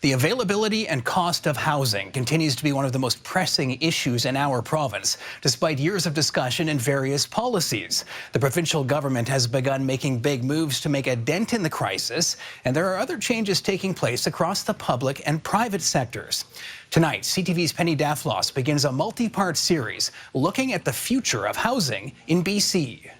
The availability and cost of housing continues to be one of the most pressing issues in our province, despite years of discussion and various policies. The provincial government has begun making big moves to make a dent in the crisis, and there are other changes taking place across the public and private sectors. Tonight, CTV's Penny Daflos begins a multi-part series looking at the future of housing in BC.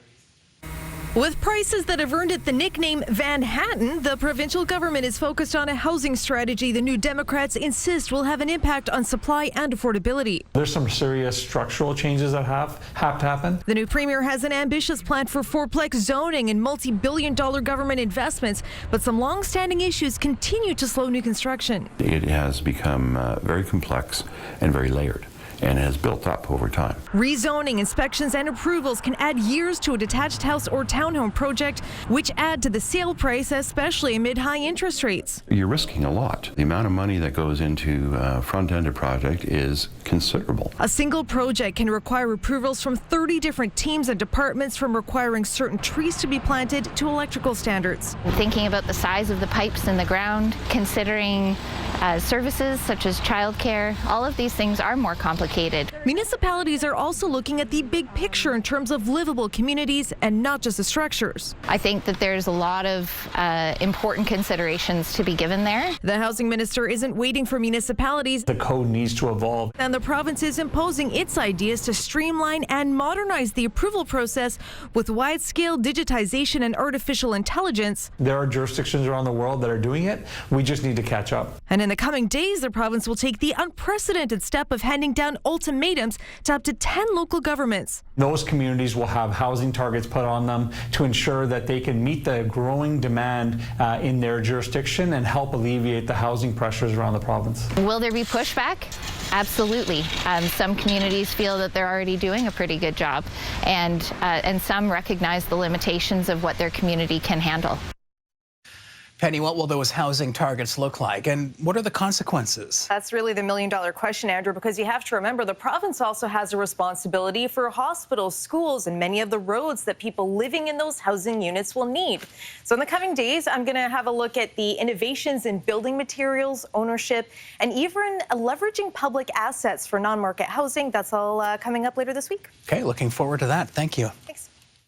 With prices that have earned it the nickname Manhattan, the provincial government is focused on a housing strategy the New Democrats insist will have an impact on supply and affordability. There's some serious structural changes that have to happen. The new premier has an ambitious plan for fourplex zoning and multi-billion-dollar government investments, but some long-standing issues continue to slow new construction. It has become very complex and very layered, and has built up over time. Rezoning, inspections and approvals can add years to a detached house or townhome project, which add to the sale price, especially amid high interest rates. You're risking a lot. The amount of money that goes into a front-ended project is considerable. A single project can require approvals from 30 different teams and departments, from requiring certain trees to be planted to electrical standards. Thinking about the size of the pipes in the ground, considering services such as childcare, all of these things are more complicated. Municipalities are also looking at the big picture in terms of livable communities and not just the structures. I think that there's a lot of important considerations to be given there. The housing minister isn't waiting for municipalities. The code needs to evolve. And the province is imposing its ideas to streamline and modernize the approval process with wide-scale digitization and artificial intelligence. There are jurisdictions around the world that are doing it. We just need to catch up. And in the coming days, the province will take the unprecedented step of handing down ultimatums to up to 10 local governments. Those communities will have housing targets put on them to ensure that they can meet the growing demand in their jurisdiction and help alleviate the housing pressures around the province. Will there be pushback? Absolutely. Some communities feel that they're already doing a pretty good job, and some recognize the limitations of what their community can handle. Penny, what will those housing targets look like, and what are the consequences? That's really the million-dollar question, Andrew, because you have to remember the province also has a responsibility for hospitals, schools, and many of the roads that people living in those housing units will need. So in the coming days, I'm going to have a look at the innovations in building materials, ownership, and even leveraging public assets for non-market housing. That's all coming up later this week. Okay, looking forward to that. Thank you. Thanks.